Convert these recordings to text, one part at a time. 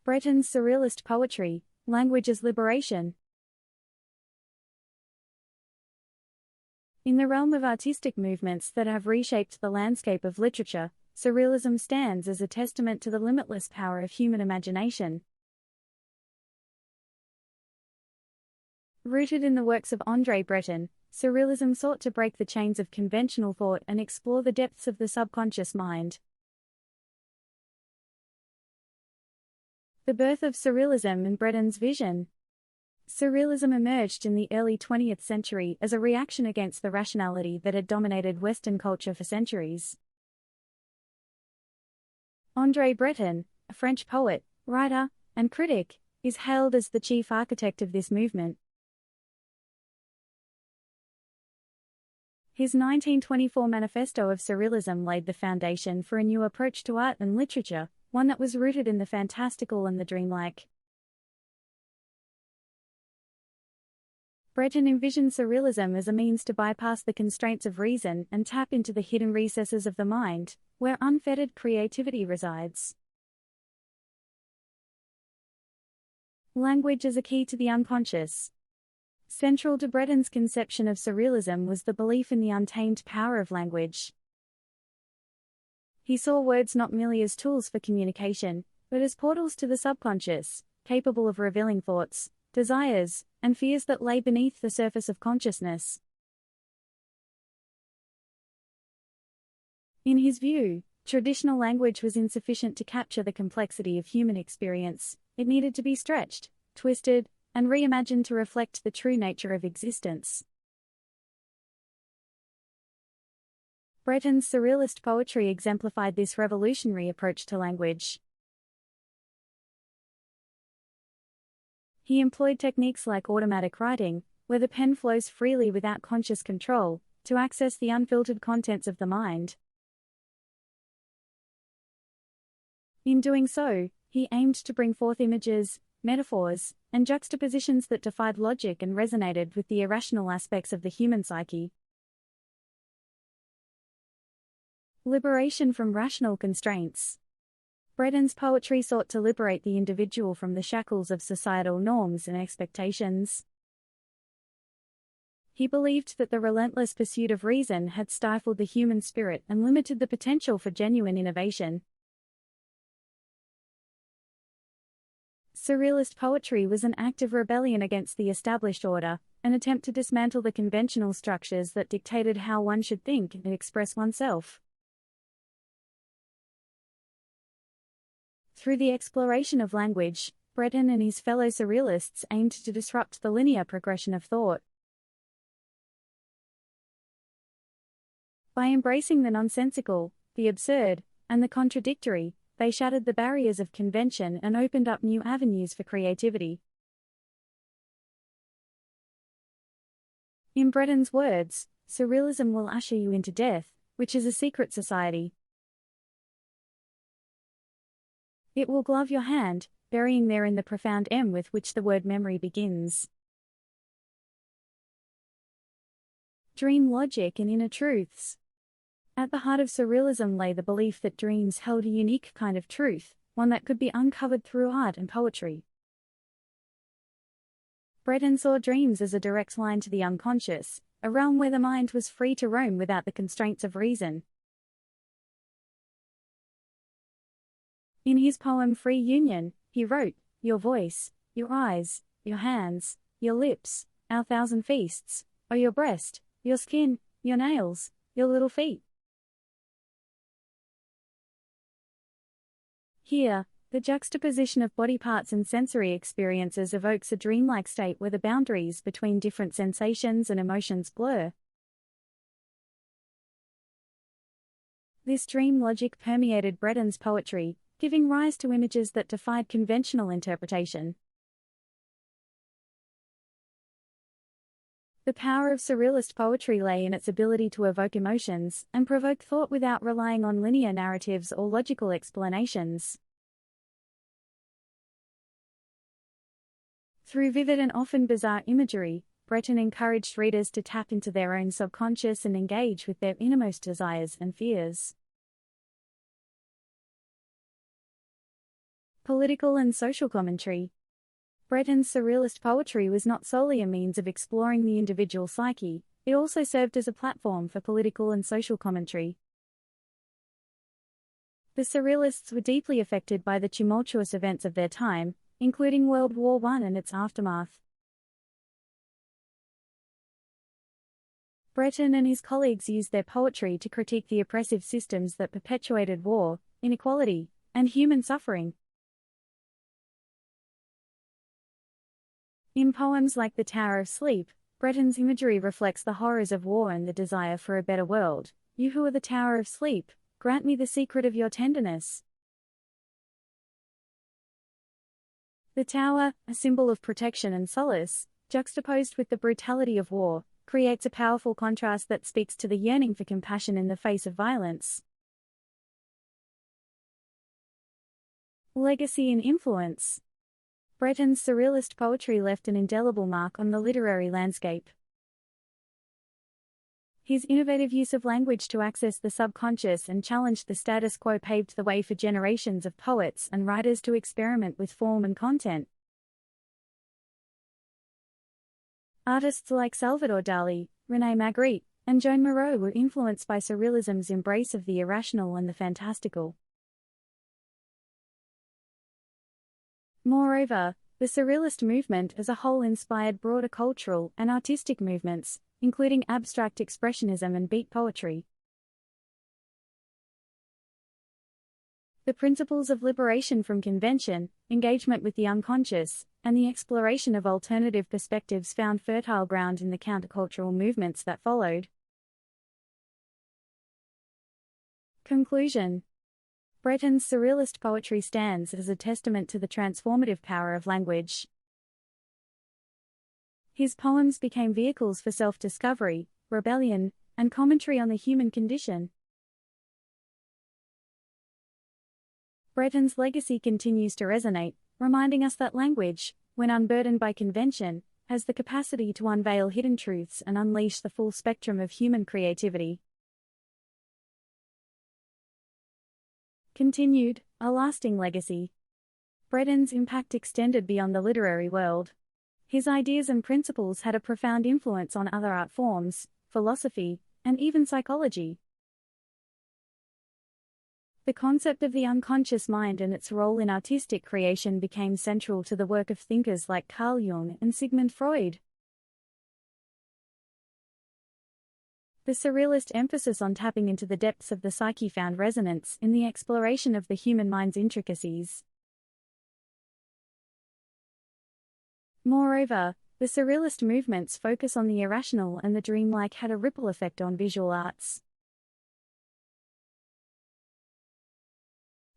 Breton Surrealist poetry, language as liberation. In the realm of artistic movements that have reshaped the landscape of literature, Surrealism stands as a testament to the limitless power of human imagination. Rooted in the works of André Breton, Surrealism sought to break the chains of conventional thought and explore the depths of the subconscious mind. The birth of Surrealism and Breton's vision. Surrealism emerged in the early 20th century as a reaction against the rationality that had dominated Western culture for centuries. André Breton, a French poet, writer, and critic, is hailed as the chief architect of this movement. His 1924 Manifesto of Surrealism laid the foundation for a new approach to art and literature, one that was rooted in the fantastical and the dreamlike. Breton envisioned Surrealism as a means to bypass the constraints of reason and tap into the hidden recesses of the mind, where unfettered creativity resides. Language as a key to the unconscious. Central to Breton's conception of Surrealism was the belief in the untamed power of language. He saw words not merely as tools for communication, but as portals to the subconscious, capable of revealing thoughts, desires, and fears that lay beneath the surface of consciousness. In his view, traditional language was insufficient to capture the complexity of human experience. It needed to be stretched, twisted, and reimagined to reflect the true nature of existence. Breton's Surrealist poetry exemplified this revolutionary approach to language. He employed techniques like automatic writing, where the pen flows freely without conscious control, to access the unfiltered contents of the mind. In doing so, he aimed to bring forth images, metaphors, and juxtapositions that defied logic and resonated with the irrational aspects of the human psyche. Liberation from rational constraints. Breton's poetry sought to liberate the individual from the shackles of societal norms and expectations. He believed that the relentless pursuit of reason had stifled the human spirit and limited the potential for genuine innovation. Surrealist poetry was an act of rebellion against the established order, an attempt to dismantle the conventional structures that dictated how one should think and express oneself. Through the exploration of language, Breton and his fellow Surrealists aimed to disrupt the linear progression of thought. By embracing the nonsensical, the absurd, and the contradictory, they shattered the barriers of convention and opened up new avenues for creativity. In Breton's words, Surrealism will usher you into death, which is a secret society. It will glove your hand, burying therein the profound M with which the word memory begins. Dream logic and inner truths. At the heart of Surrealism lay the belief that dreams held a unique kind of truth, one that could be uncovered through art and poetry. Breton saw dreams as a direct line to the unconscious, a realm where the mind was free to roam without the constraints of reason. In his poem Free Union, he wrote, "Your voice, your eyes, your hands, your lips, our thousand feasts, are your breast, your skin, your nails, your little feet." Here, the juxtaposition of body parts and sensory experiences evokes a dreamlike state where the boundaries between different sensations and emotions blur. This dream logic permeated Breton's poetry, giving rise to images that defied conventional interpretation. The power of Surrealist poetry lay in its ability to evoke emotions and provoke thought without relying on linear narratives or logical explanations. Through vivid and often bizarre imagery, Breton encouraged readers to tap into their own subconscious and engage with their innermost desires and fears. Political and social commentary. Breton's surrealist poetry was not solely a means of exploring the individual psyche, it also served as a platform for political and social commentary. The surrealists were deeply affected by the tumultuous events of their time, including World War I and its aftermath. Breton and his colleagues used their poetry to critique the oppressive systems that perpetuated war, inequality, and human suffering. In poems like The Tower of Sleep, Breton's imagery reflects the horrors of war and the desire for a better world. You who are the Tower of Sleep, grant me the secret of your tenderness. The tower, a symbol of protection and solace, juxtaposed with the brutality of war, creates a powerful contrast that speaks to the yearning for compassion in the face of violence. Legacy and influence. Breton's surrealist poetry left an indelible mark on the literary landscape. His innovative use of language to access the subconscious and challenge the status quo paved the way for generations of poets and writers to experiment with form and content. Artists like Salvador Dali, René Magritte, and Joan Moreau were influenced by surrealism's embrace of the irrational and the fantastical. Moreover, the surrealist movement as a whole inspired broader cultural and artistic movements, including abstract expressionism and beat poetry. The principles of liberation from convention, engagement with the unconscious, and the exploration of alternative perspectives found fertile ground in the countercultural movements that followed. Conclusion. Breton's surrealist poetry stands as a testament to the transformative power of language. His poems became vehicles for self-discovery, rebellion, and commentary on the human condition. Breton's legacy continues to resonate, reminding us that language, when unburdened by convention, has the capacity to unveil hidden truths and unleash the full spectrum of human creativity. Continued, a lasting legacy. Breton's impact extended beyond the literary world. His ideas and principles had a profound influence on other art forms, philosophy, and even psychology. The concept of the unconscious mind and its role in artistic creation became central to the work of thinkers like Carl Jung and Sigmund Freud. The surrealist emphasis on tapping into the depths of the psyche found resonance in the exploration of the human mind's intricacies. Moreover, the surrealist movement's focus on the irrational and the dreamlike had a ripple effect on visual arts.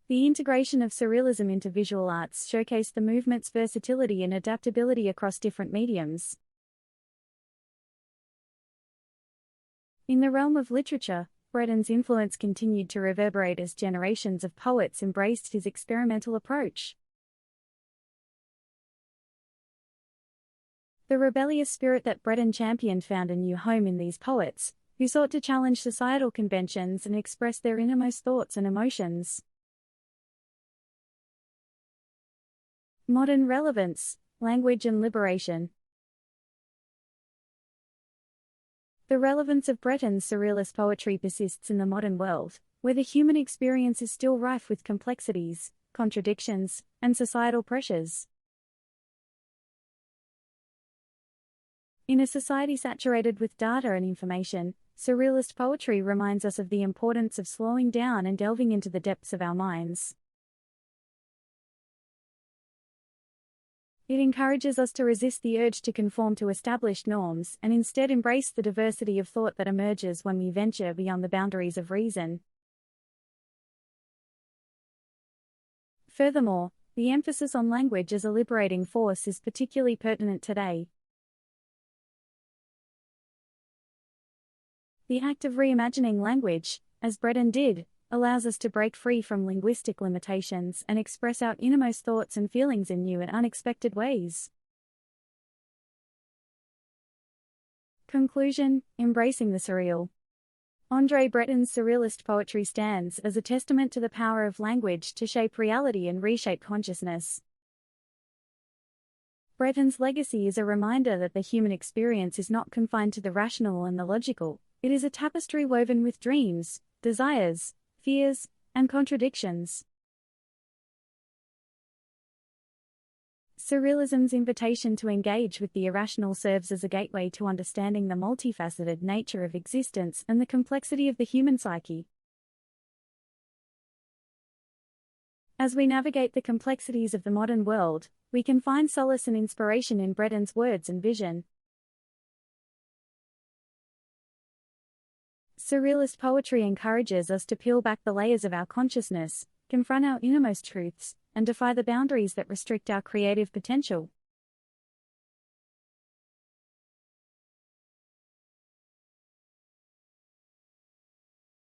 The integration of surrealism into visual arts showcased the movement's versatility and adaptability across different mediums. In the realm of literature, Breton's influence continued to reverberate as generations of poets embraced his experimental approach. The rebellious spirit that Breton championed found a new home in these poets, who sought to challenge societal conventions and express their innermost thoughts and emotions. Modern relevance, language and liberation. The relevance of Breton's surrealist poetry persists in the modern world, where the human experience is still rife with complexities, contradictions, and societal pressures. In a society saturated with data and information, surrealist poetry reminds us of the importance of slowing down and delving into the depths of our minds. It encourages us to resist the urge to conform to established norms and instead embrace the diversity of thought that emerges when we venture beyond the boundaries of reason. Furthermore, the emphasis on language as a liberating force is particularly pertinent today. The act of reimagining language, as Breton did, allows us to break free from linguistic limitations and express our innermost thoughts and feelings in new and unexpected ways. Conclusion: embracing the surreal. André Breton's surrealist poetry stands as a testament to the power of language to shape reality and reshape consciousness. Breton's legacy is a reminder that the human experience is not confined to the rational and the logical. It is a tapestry woven with dreams, desires, fears, and contradictions. Surrealism's invitation to engage with the irrational serves as a gateway to understanding the multifaceted nature of existence and the complexity of the human psyche. As we navigate the complexities of the modern world, we can find solace and inspiration in Breton's words and vision. Surrealist poetry encourages us to peel back the layers of our consciousness, confront our innermost truths, and defy the boundaries that restrict our creative potential.